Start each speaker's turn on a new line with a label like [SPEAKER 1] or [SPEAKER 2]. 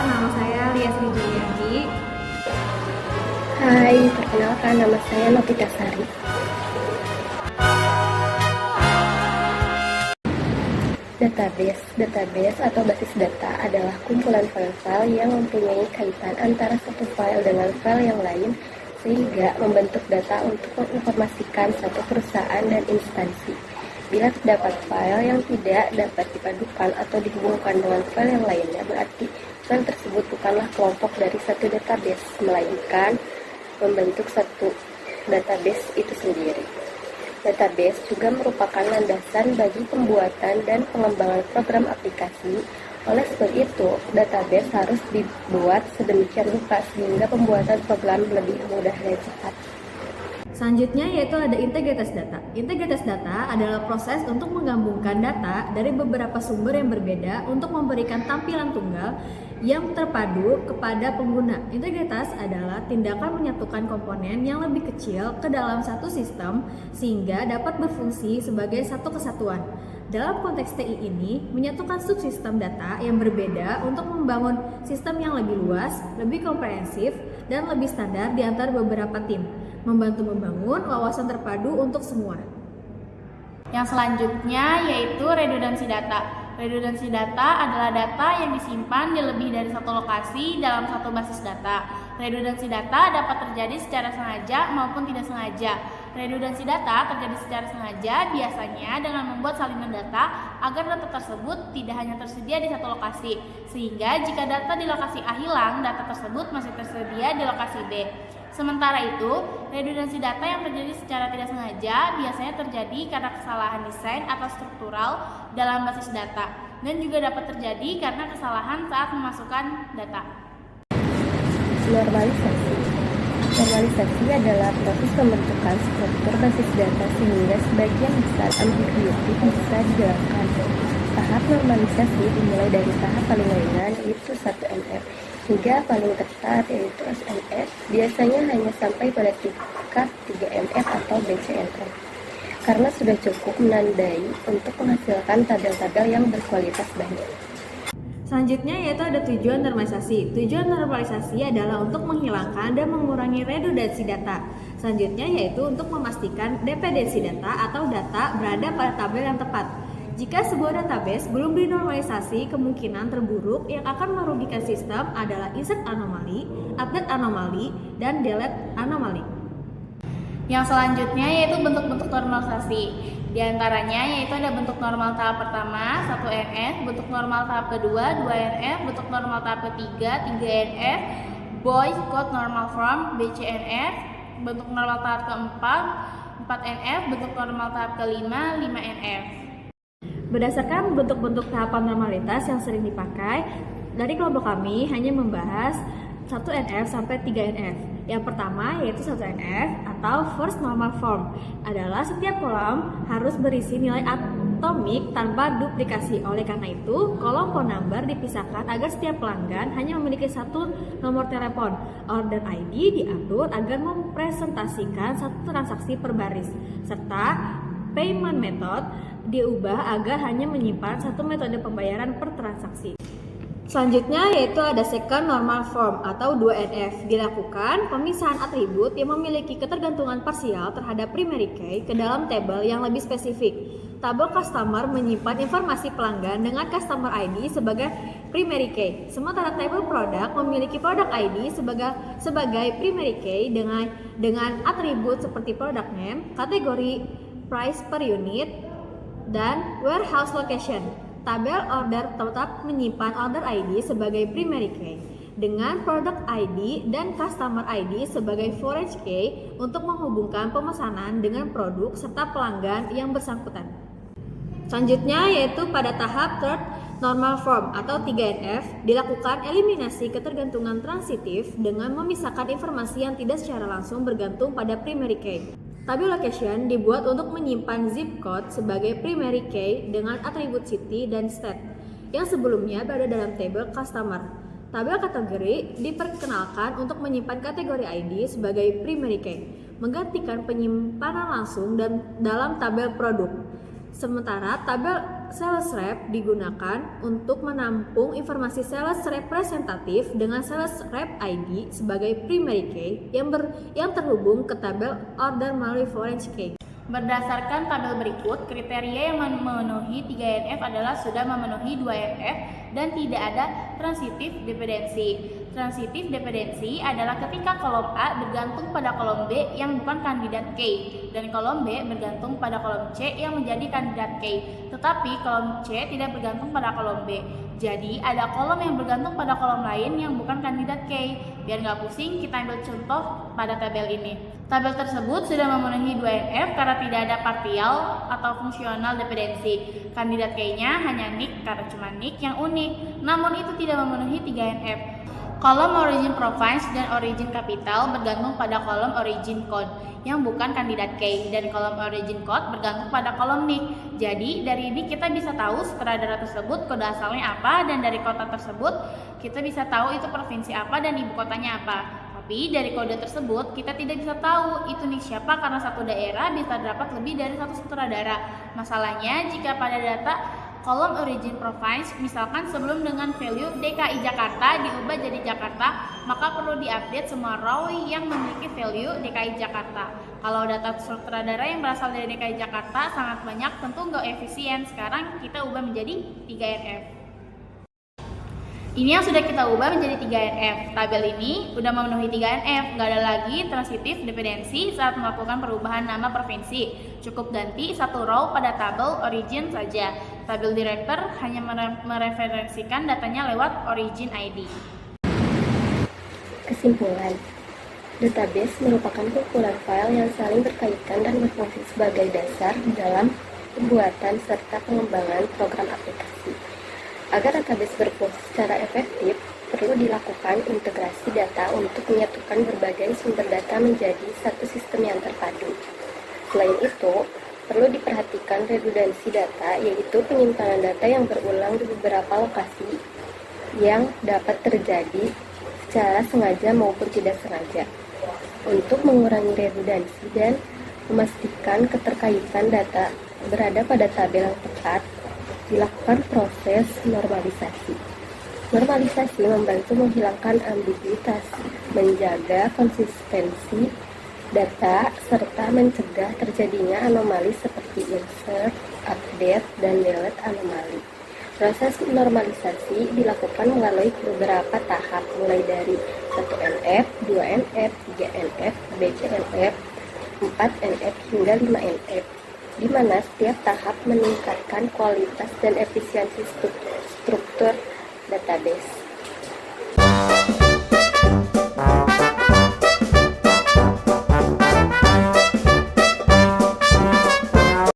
[SPEAKER 1] nama saya Lia Sri Julianti.
[SPEAKER 2] Hai, perkenalkan nama saya Novita Sari. Database atau basis data adalah kumpulan file-file yang mempunyai kaitan antara satu file dengan file yang lain sehingga membentuk data untuk menginformasikan satu perusahaan dan instansi. Bila terdapat file yang tidak dapat dipadukan atau dihubungkan dengan file yang lainnya, berarti file tersebut bukanlah kelompok dari satu database, melainkan membentuk satu database itu sendiri. Database juga merupakan landasan bagi pembuatan dan pengembangan program aplikasi. Oleh sebab itu, database harus dibuat sedemikian rupa sehingga pembuatan program lebih mudah dan cepat.
[SPEAKER 1] Selanjutnya yaitu ada integritas data. Integritas data adalah proses untuk menggabungkan data dari beberapa sumber yang berbeda untuk memberikan tampilan tunggal yang terpadu kepada pengguna. Integritas adalah tindakan menyatukan komponen yang lebih kecil ke dalam satu sistem sehingga dapat berfungsi sebagai satu kesatuan. Dalam konteks TI ini, menyatukan subsistem data yang berbeda untuk membangun sistem yang lebih luas, lebih komprehensif, dan lebih standar di antara beberapa tim, membantu membangun wawasan terpadu untuk semua.
[SPEAKER 3] Yang selanjutnya yaitu redundansi data. Redundansi data adalah data yang disimpan di lebih dari satu lokasi dalam satu basis data. Redundansi data dapat terjadi secara sengaja maupun tidak sengaja. Redundansi data terjadi secara sengaja biasanya dengan membuat salinan data agar data tersebut tidak hanya tersedia di satu lokasi, sehingga jika data di lokasi A hilang, data tersebut masih tersedia di lokasi B. Sementara itu, redundansi data yang terjadi secara tidak sengaja biasanya terjadi karena kesalahan desain atau struktural dalam basis data, dan juga dapat terjadi karena kesalahan saat memasukkan data.
[SPEAKER 2] Normalisasi adalah proses pembentukan struktur basis data sehingga sebagian besar ambiguity bisa dihilangkan. Tahap normalisasi dimulai dari tahap paling ringan yaitu 1NF hingga paling ketat yaitu SNF, biasanya hanya sampai pada tingkat 3NF atau BCNF karena sudah cukup menandai untuk menghasilkan tabel-tabel yang berkualitas banyak.
[SPEAKER 1] Selanjutnya yaitu ada tujuan normalisasi. Tujuan normalisasi adalah untuk menghilangkan dan mengurangi redundansi data. Selanjutnya yaitu untuk memastikan dependensi data atau data berada pada tabel yang tepat. Jika sebuah database belum dinormalisasi, kemungkinan terburuk yang akan merugikan sistem adalah insert anomali, update anomali, dan delete anomali.
[SPEAKER 3] Yang selanjutnya yaitu bentuk-bentuk normalisasi. Di antaranya yaitu ada bentuk normal tahap pertama 1NF, bentuk normal tahap kedua 2NF, bentuk normal tahap ketiga 3NF, Boyce Code Normal Form BCNF, bentuk normal tahap keempat 4NF, bentuk normal tahap kelima 5NF.
[SPEAKER 1] Berdasarkan bentuk-bentuk tahapan normalitas yang sering dipakai, dari kelompok kami hanya membahas 1NF sampai 3NF. Yang pertama yaitu 1NF atau First Normal Form adalah setiap kolom harus berisi nilai atomik tanpa duplikasi. Oleh karena itu, kolom phone number dipisahkan agar setiap pelanggan hanya memiliki satu nomor telepon. Order ID diatur agar mempresentasikan satu transaksi per baris, serta payment method diubah agar hanya menyimpan satu metode pembayaran per transaksi. Selanjutnya yaitu ada Second Normal Form atau 2NF. Dilakukan pemisahan atribut yang memiliki ketergantungan parsial terhadap primary key ke dalam tabel yang lebih spesifik. Tabel customer menyimpan informasi pelanggan dengan customer ID sebagai primary key, sementara tabel produk memiliki product ID sebagai primary key dengan atribut seperti product name, kategori, price per unit, dan warehouse location. Tabel order tetap menyimpan order ID sebagai primary key dengan product ID dan customer ID sebagai forage key untuk menghubungkan pemesanan dengan produk serta pelanggan yang bersangkutan. Selanjutnya yaitu pada tahap third normal form atau 3NF dilakukan eliminasi ketergantungan transitif dengan memisahkan informasi yang tidak secara langsung bergantung pada primary key. Tabel location dibuat untuk menyimpan zip code sebagai primary key dengan atribut city dan state yang sebelumnya berada dalam tabel customer. Tabel kategori diperkenalkan untuk menyimpan kategori ID sebagai primary key, menggantikan penyimpanan langsung dan dalam tabel produk. Sementara tabel sales rep digunakan untuk menampung informasi sales representatif dengan sales rep ID sebagai primary key yang terhubung ke tabel order melalui foreign key.
[SPEAKER 3] Berdasarkan tabel berikut, kriteria yang memenuhi 3NF adalah sudah memenuhi 2NF dan tidak ada transitive dependency. Transitive dependency adalah ketika kolom A bergantung pada kolom B yang bukan kandidat K, dan kolom B bergantung pada kolom C yang menjadi kandidat K, tetapi kolom C tidak bergantung pada kolom B. Jadi ada kolom yang bergantung pada kolom lain yang bukan kandidat K. Biar nggak pusing, kita ambil contoh pada tabel ini. Tabel tersebut sudah memenuhi 2NF karena tidak ada partial atau fungsional dependensi. Kandidat K-nya hanya nick karena cuma nick yang unik, namun itu tidak memenuhi 3NF. Kolom origin province dan origin capital bergantung pada kolom origin code yang bukan kandidat K, dan kolom origin code bergantung pada kolom nick. Jadi dari ini kita bisa tahu sutradara tersebut kode asalnya apa, dan dari kota tersebut kita bisa tahu itu provinsi apa dan ibu kotanya apa. Tapi dari kode tersebut kita tidak bisa tahu itu nick siapa karena satu daerah bisa dapat lebih dari satu sutradara. Masalahnya jika pada data kolom origin province, misalkan sebelum dengan value DKI Jakarta diubah jadi Jakarta, maka perlu diupdate semua row yang memiliki value DKI Jakarta. Kalau data sutradara yang berasal dari DKI Jakarta sangat banyak, tentu nggak efisien. Sekarang kita ubah menjadi 3NF. Ini yang sudah kita ubah menjadi 3NF. Tabel ini udah memenuhi 3NF, nggak ada lagi transitive dependency saat melakukan perubahan nama provinsi. Cukup ganti satu row pada tabel origin saja. Tabel director hanya mereferensikan datanya lewat origin ID.
[SPEAKER 2] Kesimpulan, database merupakan kumpulan file yang saling berkaitan dan berfungsi sebagai dasar dalam pembuatan serta pengembangan program aplikasi. Agar database berfungsi secara efektif, perlu dilakukan integrasi data untuk menyatukan berbagai sumber data menjadi satu sistem yang terpadu. Selain itu, perlu diperhatikan redundansi data, yaitu penyimpanan data yang berulang di beberapa lokasi yang dapat terjadi secara sengaja maupun tidak sengaja. Untuk mengurangi redundansi dan memastikan keterkaitan data berada pada tabel yang tepat, dilakukan proses normalisasi. Normalisasi membantu menghilangkan ambiguitas, menjaga konsistensi data, serta mencegah terjadinya anomali seperti insert, update, dan delete anomali. Proses normalisasi dilakukan melalui beberapa tahap, mulai dari 1NF, 2NF, 3NF, BCNF, 4NF, hingga 5NF, di mana setiap tahap meningkatkan kualitas dan efisiensi struktur database.